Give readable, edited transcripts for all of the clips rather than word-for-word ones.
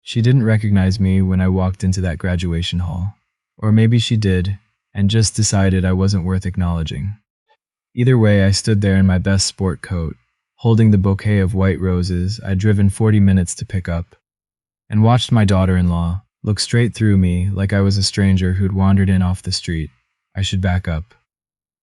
She didn't recognize me when I walked into that graduation hall. Or maybe she did, and just decided I wasn't worth acknowledging. Either way, I stood there in my best sport coat, holding the bouquet of white roses I'd driven 40 minutes to pick up, and watched my daughter-in-law look straight through me like I was a stranger who'd wandered in off the street. I should back up.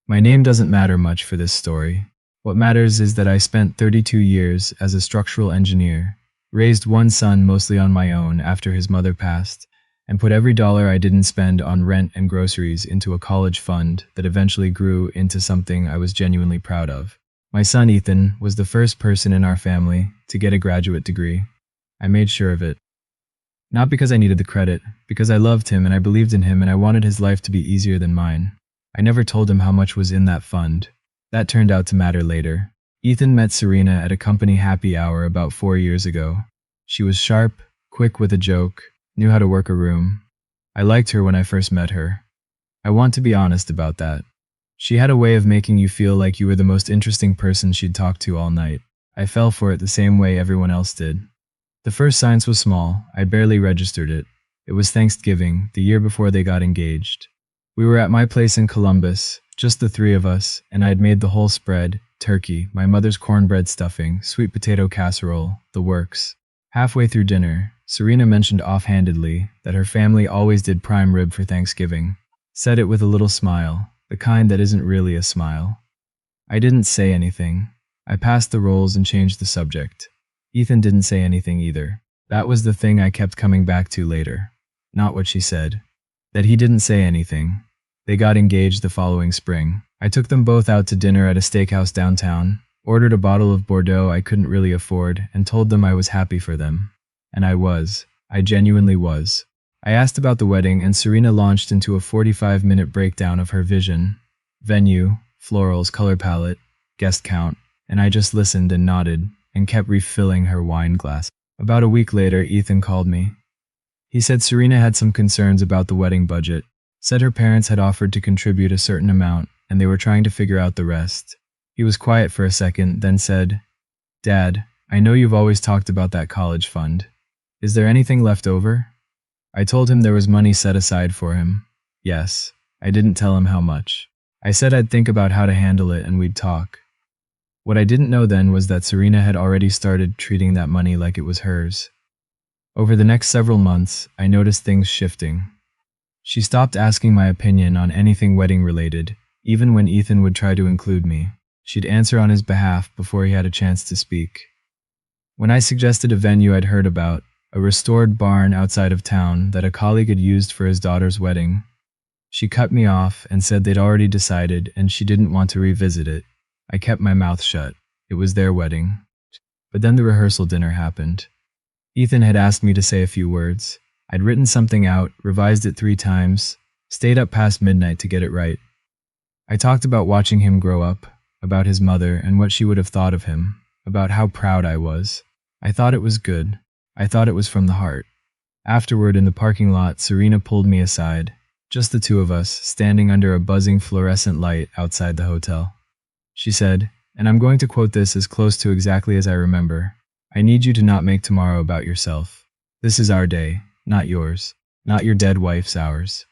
My name doesn't matter much for this story. What matters is that I spent 32 years as a structural engineer, raised one son mostly on my own after his mother passed, and put every dollar I didn't spend on rent and groceries into a college fund that eventually grew into something I was genuinely proud of. My son Ethan was the first person in our family to get a graduate degree. I made sure of it. Not because I needed the credit, because I loved him and I believed in him and I wanted his life to be easier than mine. I never told him how much was in that fund. That turned out to matter later. Ethan met Serena at a company happy hour about 4 years ago. She was sharp, quick with a joke, knew how to work a room. I liked her when I first met her. I want to be honest about that. She had a way of making you feel like you were the most interesting person she'd talked to all night. I fell for it the same way everyone else did. The first science was small. I barely registered it. It was Thanksgiving, the year before they got engaged. We were at my place in Columbus, just the three of us, and I had made the whole spread: turkey, my mother's cornbread stuffing, sweet potato casserole, the works. Halfway through dinner, Serena mentioned offhandedly that her family always did prime rib for Thanksgiving. Said it with a little smile, the kind that isn't really a smile. I didn't say anything. I passed the rolls and changed the subject. Ethan didn't say anything either. That was the thing I kept coming back to later. Not what she said. That he didn't say anything. They got engaged the following spring. I took them both out to dinner at a steakhouse downtown, ordered a bottle of Bordeaux I couldn't really afford, and told them I was happy for them. And I was. I genuinely was. I asked about the wedding and Serena launched into a 45-minute breakdown of her vision. Venue, florals, color palette, guest count, and I just listened and nodded and kept refilling her wine glass. About a week later, Ethan called me. He said Serena had some concerns about the wedding budget, said her parents had offered to contribute a certain amount and they were trying to figure out the rest. He was quiet for a second, then said, "Dad, I know you've always talked about that college fund. Is there anything left over?" I told him there was money set aside for him. Yes. I didn't tell him how much. I said I'd think about how to handle it and we'd talk. What I didn't know then was that Serena had already started treating that money like it was hers. Over the next several months, I noticed things shifting. She stopped asking my opinion on anything wedding related, even when Ethan would try to include me. She'd answer on his behalf before he had a chance to speak. When I suggested a venue I'd heard about, a restored barn outside of town that a colleague had used for his daughter's wedding, she cut me off and said they'd already decided and she didn't want to revisit it. I kept my mouth shut. It was their wedding. But then the rehearsal dinner happened. Ethan had asked me to say a few words. I'd written something out, revised it 3 times, stayed up past midnight to get it right. I talked about watching him grow up, about his mother and what she would have thought of him, about how proud I was. I thought it was good. I thought it was from the heart. Afterward, in the parking lot, Serena pulled me aside, just the two of us, standing under a buzzing fluorescent light outside the hotel. She said, and I'm going to quote this as close to exactly as I remember, "I need you to not make tomorrow about yourself. This is our day, not yours. Not your dead wife's, ours."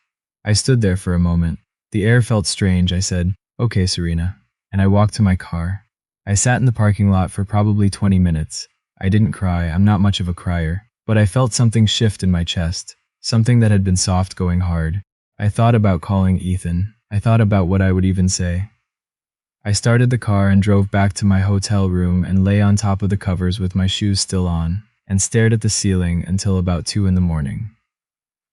I stood there for a moment. The air felt strange. I said, "Okay, Serena," and I walked to my car. I sat in the parking lot for probably 20 minutes. I didn't cry. I'm not much of a crier. But I felt something shift in my chest, something that had been soft going hard. I thought about calling Ethan. I thought about what I would even say. I started the car and drove back to my hotel room and lay on top of the covers with my shoes still on and stared at the ceiling until about 2 in the morning.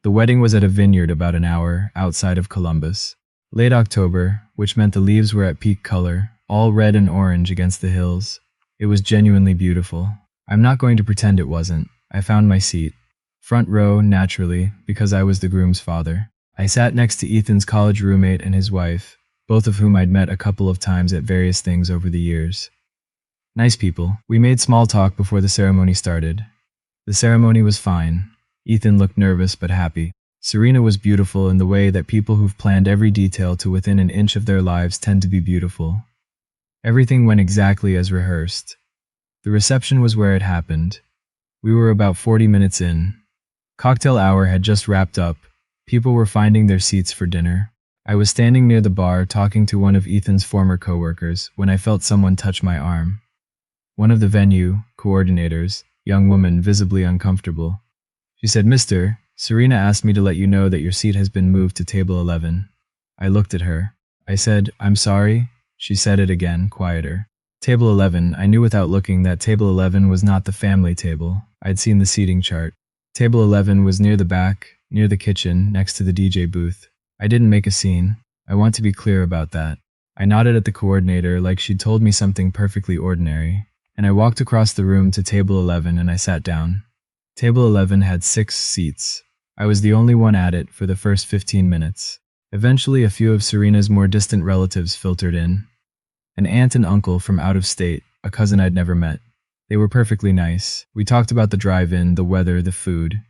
The wedding was at a vineyard about an hour outside of Columbus. Late October, which meant the leaves were at peak color, all red and orange against the hills. It was genuinely beautiful. I'm not going to pretend it wasn't. I found my seat. Front row, naturally, because I was the groom's father. I sat next to Ethan's college roommate and his wife, both of whom I'd met a couple of times at various things over the years. Nice people. We made small talk before the ceremony started. The ceremony was fine. Ethan looked nervous but happy. Serena was beautiful in the way that people who've planned every detail to within an inch of their lives tend to be beautiful. Everything went exactly as rehearsed. The reception was where it happened. We were about 40 minutes in. Cocktail hour had just wrapped up. People were finding their seats for dinner. I was standing near the bar talking to one of Ethan's former coworkers when I felt someone touch my arm. One of the venue coordinators, young woman visibly uncomfortable. She said, "Mister, Serena asked me to let you know that your seat has been moved to table 11. I looked at her. I said, "I'm sorry." She said it again, quieter. Table 11, I knew without looking that table 11 was not the family table. I'd seen the seating chart. Table 11 was near the back, near the kitchen, next to the DJ booth. I didn't make a scene. I want to be clear about that. I nodded at the coordinator like she'd told me something perfectly ordinary, and I walked across the room to table 11 and I sat down. Table 11 had 6 seats. I was the only one at it for the first 15 minutes. Eventually, a few of Serena's more distant relatives filtered in. An aunt and uncle from out of state, a cousin I'd never met. They were perfectly nice. We talked about the drive-in, the weather, the food.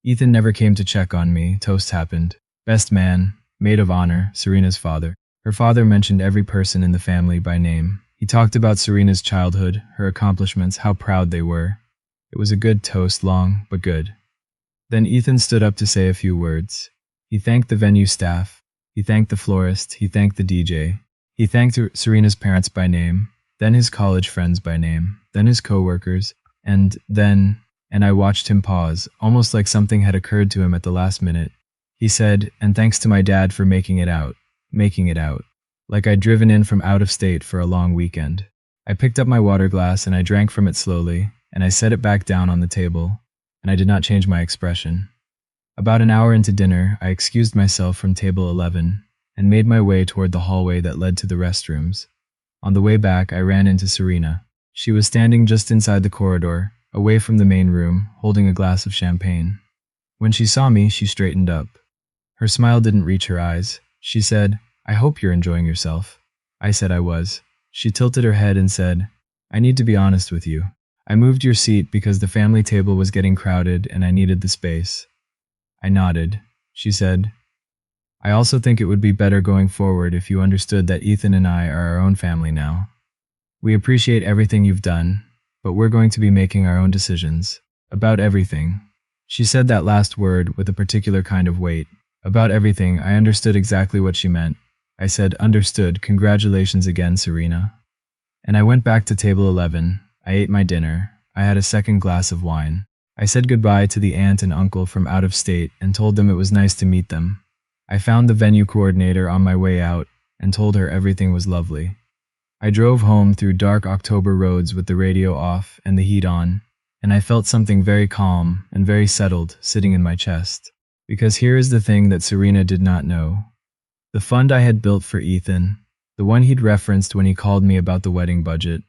Ethan never came to check on me. Toast happened. Best man, maid of honor, Serena's father. Her father mentioned every person in the family by name. He talked about Serena's childhood, her accomplishments, how proud they were. It was a good toast, long, but good. Then Ethan stood up to say a few words. He thanked the venue staff. He thanked the florist. He thanked the DJ. He thanked Serena's parents by name, then his college friends by name, then his coworkers, and I watched him pause, almost like something had occurred to him at the last minute. He said, "And thanks to my dad for making it out, like I'd driven in from out of state for a long weekend." I picked up my water glass and I drank from it slowly, and I set it back down on the table, and I did not change my expression. About an hour into dinner, I excused myself from table 11 and made my way toward the hallway that led to the restrooms. On the way back, I ran into Serena. She was standing just inside the corridor, away from the main room, holding a glass of champagne. When she saw me, she straightened up. Her smile didn't reach her eyes. She said, "I hope you're enjoying yourself." I said I was. She tilted her head and said, "I need to be honest with you. I moved your seat because the family table was getting crowded and I needed the space." I nodded. She said, "I also think it would be better going forward if you understood that Ethan and I are our own family now. We appreciate everything you've done, but we're going to be making our own decisions. About everything." She said that last word with a particular kind of weight. About everything, I understood exactly what she meant. I said, "Understood, congratulations again, Serena." And I went back to table 11. I ate my dinner. I had a second glass of wine. I said goodbye to the aunt and uncle from out of state and told them it was nice to meet them. I found the venue coordinator on my way out and told her everything was lovely. I drove home through dark October roads with the radio off and the heat on, and I felt something very calm and very settled sitting in my chest. Because here is the thing that Serena did not know. The fund I had built for Ethan, the one he'd referenced when he called me about the wedding budget,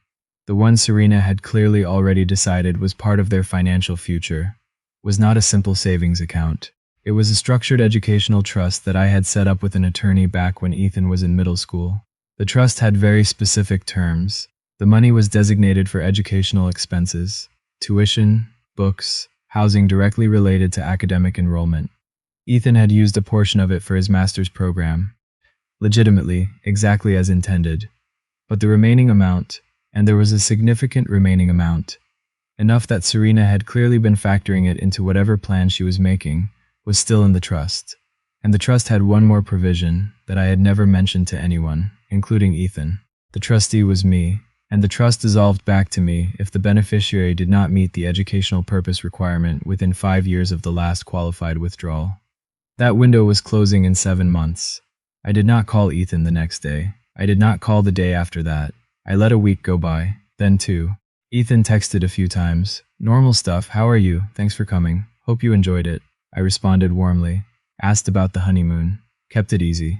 the one Serena had clearly already decided was part of their financial future, was not a simple savings account. It was a structured educational trust that I had set up with an attorney back when Ethan was in middle school. The trust had very specific terms. The money was designated for educational expenses, tuition, books, housing directly related to academic enrollment. Ethan had used a portion of it for his master's program, legitimately, exactly as intended. But the remaining amount, and there was a significant remaining amount, enough that Serena had clearly been factoring it into whatever plan she was making, was still in the trust. And the trust had one more provision that I had never mentioned to anyone, including Ethan. The trustee was me, and the trust dissolved back to me if the beneficiary did not meet the educational purpose requirement within 5 years of the last qualified withdrawal. That window was closing in 7 months. I did not call Ethan the next day. I did not call the day after that. I let a week go by, then 2. Ethan texted a few times. "Normal stuff, how are you? Thanks for coming. Hope you enjoyed it." I responded warmly. Asked about the honeymoon. Kept it easy.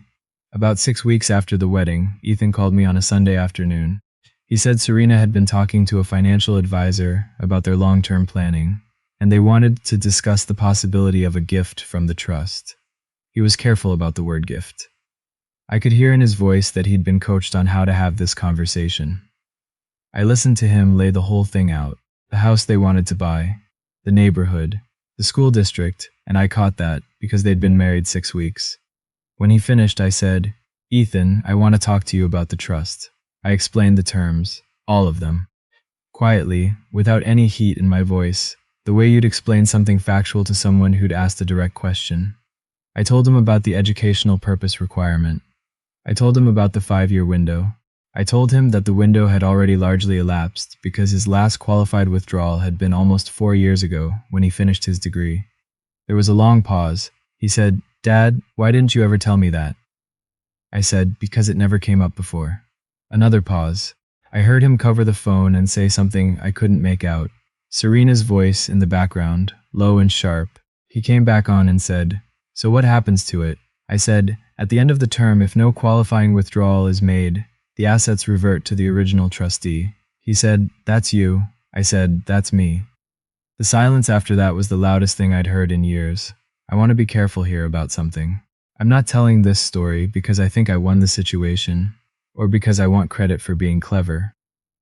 About 6 weeks after the wedding, Ethan called me on a Sunday afternoon. He said Serena had been talking to a financial advisor about their long-term planning, and they wanted to discuss the possibility of a gift from the trust. He was careful about the word gift. I could hear in his voice that he'd been coached on how to have this conversation. I listened to him lay the whole thing out. The house they wanted to buy, the neighborhood, the school district, and I caught that because they'd been married 6 weeks. When he finished, I said, "Ethan, I want to talk to you about the trust." I explained the terms, all of them. Quietly, without any heat in my voice, the way you'd explain something factual to someone who'd asked a direct question. I told him about the educational purpose requirement. I told him about the 5-year window. I told him that the window had already largely elapsed because his last qualified withdrawal had been almost 4 years ago when he finished his degree. There was a long pause. He said, "Dad, why didn't you ever tell me that?" I said, "Because it never came up before." Another pause. I heard him cover the phone and say something I couldn't make out. Serena's voice in the background, low and sharp. He came back on and said, "So what happens to it?" I said, "At the end of the term, if no qualifying withdrawal is made, the assets revert to the original trustee." He said, "That's you." I said, "That's me." The silence after that was the loudest thing I'd heard in years. I want to be careful here about something. I'm not telling this story because I think I won the situation, or because I want credit for being clever.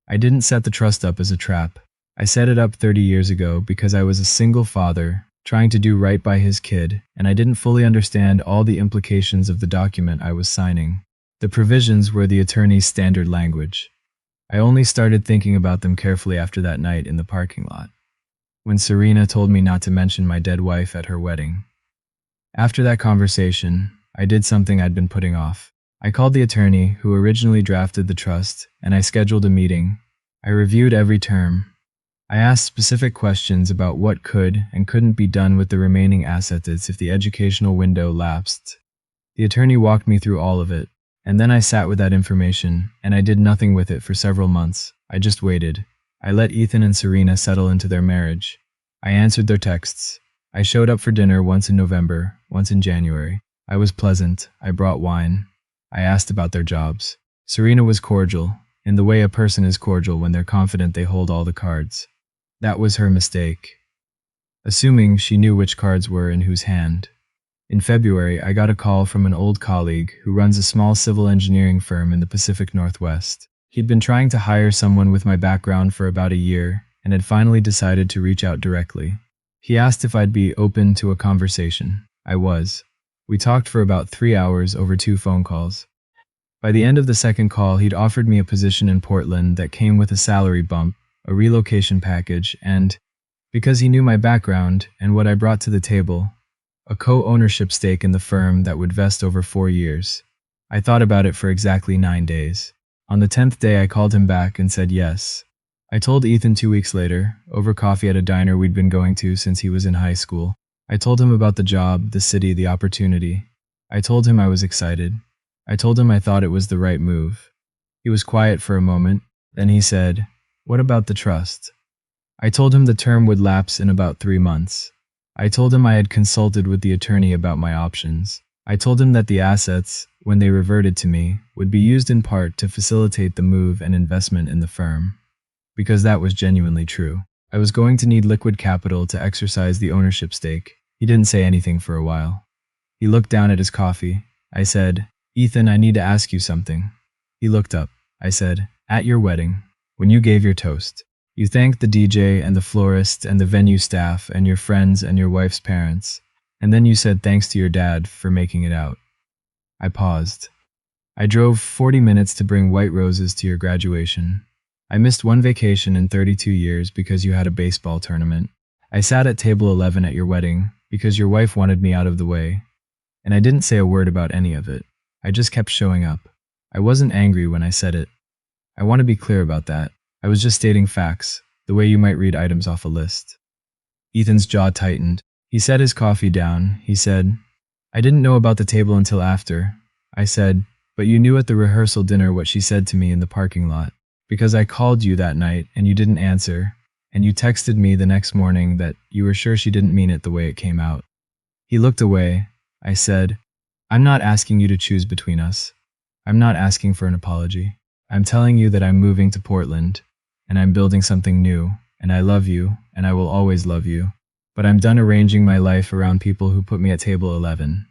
I didn't set the trust up as a trap. I set it up 30 years ago because I was a single father trying to do right by his kid, and I didn't fully understand all the implications of the document I was signing. The provisions were the attorney's standard language. I only started thinking about them carefully after that night in the parking lot, when Serena told me not to mention my dead wife at her wedding. After that conversation, I did something I'd been putting off. I called the attorney who originally drafted the trust, and I scheduled a meeting. I reviewed every term. I asked specific questions about what could and couldn't be done with the remaining assets if the educational window lapsed. The attorney walked me through all of it, and then I sat with that information, and I did nothing with it for several months. I just waited. I let Ethan and Serena settle into their marriage. I answered their texts. I showed up for dinner once in November, once in January. I was pleasant. I brought wine. I asked about their jobs. Serena was cordial, in the way a person is cordial when they're confident they hold all the cards. That was her mistake, assuming she knew which cards were in whose hand. In February, I got a call from an old colleague who runs a small civil engineering firm in the Pacific Northwest. He'd been trying to hire someone with my background for about a year and had finally decided to reach out directly. He asked if I'd be open to a conversation. I was. We talked for about 3 hours over 2 phone calls. By the end of the second call, he'd offered me a position in Portland that came with a salary bump, a relocation package, and, because he knew my background and what I brought to the table, a co-ownership stake in the firm that would vest over 4 years. I thought about it for exactly 9 days. On the 10th day, I called him back and said yes. I told Ethan 2 weeks later, over coffee at a diner we'd been going to since he was in high school. I told him about the job, the city, the opportunity. I told him I was excited. I told him I thought it was the right move. He was quiet for a moment, then he said, "What about the trust?" I told him the term would lapse in about 3 months. I told him I had consulted with the attorney about my options. I told him that the assets, when they reverted to me, would be used in part to facilitate the move and investment in the firm. Because that was genuinely true. I was going to need liquid capital to exercise the ownership stake. He didn't say anything for a while. He looked down at his coffee. I said, "Ethan, I need to ask you something." He looked up. I said, "At your wedding, when you gave your toast, you thanked the DJ and the florist and the venue staff and your friends and your wife's parents, and then you said thanks to your dad for making it out." I paused. "I drove 40 minutes to bring white roses to your graduation. I missed 1 vacation in 32 years because you had a baseball tournament. I sat at table 11 at your wedding because your wife wanted me out of the way. And I didn't say a word about any of it. I just kept showing up. I wasn't angry when I said it. I want to be clear about that. I was just stating facts, the way you might read items off a list." Ethan's jaw tightened. He set his coffee down. He said, "I didn't know about the table until after." I said, "But you knew at the rehearsal dinner what she said to me in the parking lot. Because I called you that night and you didn't answer, and you texted me the next morning that you were sure she didn't mean it the way it came out." He looked away. I said, "I'm not asking you to choose between us. I'm not asking for an apology. I'm telling you that I'm moving to Portland, and I'm building something new, and I love you, and I will always love you. But I'm done arranging my life around people who put me at table 11.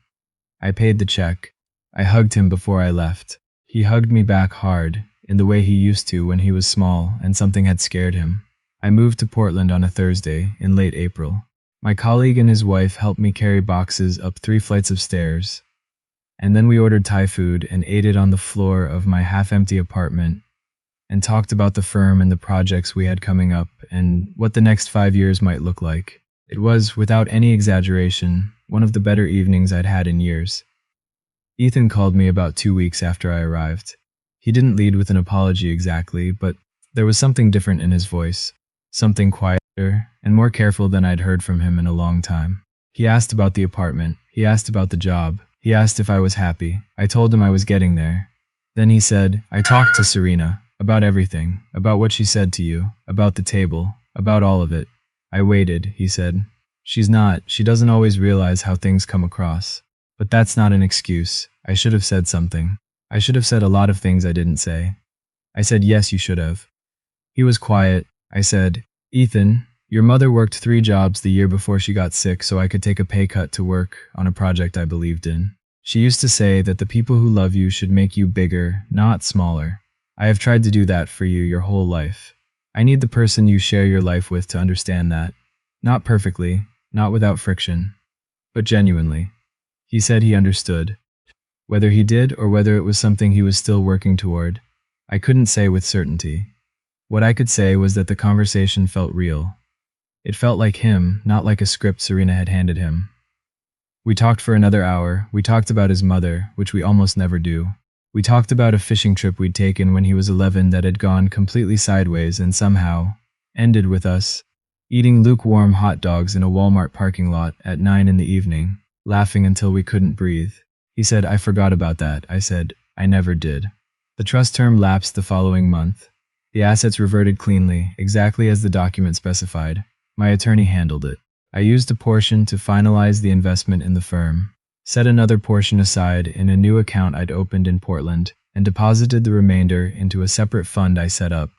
I paid the check. I hugged him before I left. He hugged me back hard, in the way he used to when he was small and something had scared him. I moved to Portland on a Thursday in late April. My colleague and his wife helped me carry boxes up 3 flights of stairs, and then we ordered Thai food and ate it on the floor of my half-empty apartment and talked about the firm and the projects we had coming up and what the next 5 years might look like. It was, without any exaggeration, one of the better evenings I'd had in years. Ethan called me about 2 weeks after I arrived. He didn't lead with an apology exactly, but there was something different in his voice, something quieter and more careful than I'd heard from him in a long time. He asked about the apartment, he asked about the job, he asked if I was happy. I told him I was getting there. Then he said, I talked to Serena about everything, about what she said to you, about the table, about all of it. I waited, he said. She doesn't always realize how things come across. But that's not an excuse. I should have said something. I should have said a lot of things I didn't say. I said, yes, you should have. He was quiet. I said, Ethan, your mother worked 3 jobs the year before she got sick so I could take a pay cut to work on a project I believed in. She used to say that the people who love you should make you bigger, not smaller. I have tried to do that for you your whole life. I need the person you share your life with to understand that. Not perfectly, not without friction, but genuinely. He said he understood. Whether he did or whether it was something he was still working toward, I couldn't say with certainty. What I could say was that the conversation felt real. It felt like him, not like a script Serena had handed him. We talked for another hour. We talked about his mother, which we almost never do. We talked about a fishing trip we'd taken when he was 11 that had gone completely sideways and somehow ended with us eating lukewarm hot dogs in a Walmart parking lot at 9 in the evening, laughing until we couldn't breathe. He said, I forgot about that. I said, I never did. The trust term lapsed the following month. The assets reverted cleanly, exactly as the document specified. My attorney handled it. I used a portion to finalize the investment in the firm, set another portion aside in a new account I'd opened in Portland, and deposited the remainder into a separate fund I set up.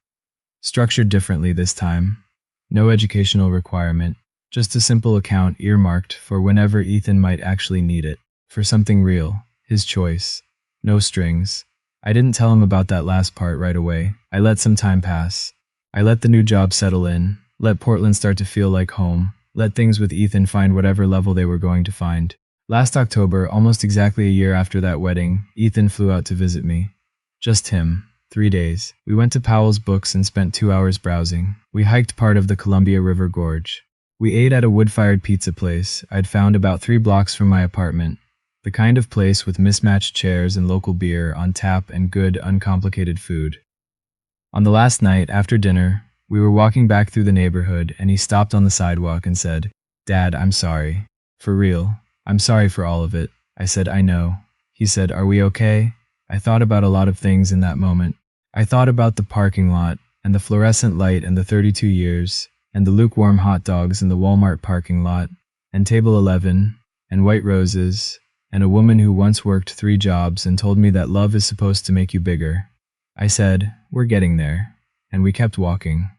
Structured differently this time. No educational requirement, just a simple account earmarked for whenever Ethan might actually need it. For something real, his choice. No strings. I didn't tell him about that last part right away. I let some time pass. I let the new job settle in, let Portland start to feel like home, let things with Ethan find whatever level they were going to find. Last October, almost exactly a year after that wedding, Ethan flew out to visit me. Just him. 3 days. We went to Powell's Books and spent 2 hours browsing. We hiked part of the Columbia River Gorge. We ate at a wood-fired pizza place I'd found about 3 blocks from my apartment. The kind of place with mismatched chairs and local beer on tap and good, uncomplicated food. On the last night, after dinner, we were walking back through the neighborhood and he stopped on the sidewalk and said, Dad, I'm sorry. For real. I'm sorry for all of it. I said, I know. He said, are we okay? I thought about a lot of things in that moment. I thought about the parking lot and the fluorescent light and the 32 years and the lukewarm hot dogs in the Walmart parking lot and table 11 and white roses and a woman who once worked 3 jobs and told me that love is supposed to make you bigger. I said, we're getting there. And we kept walking.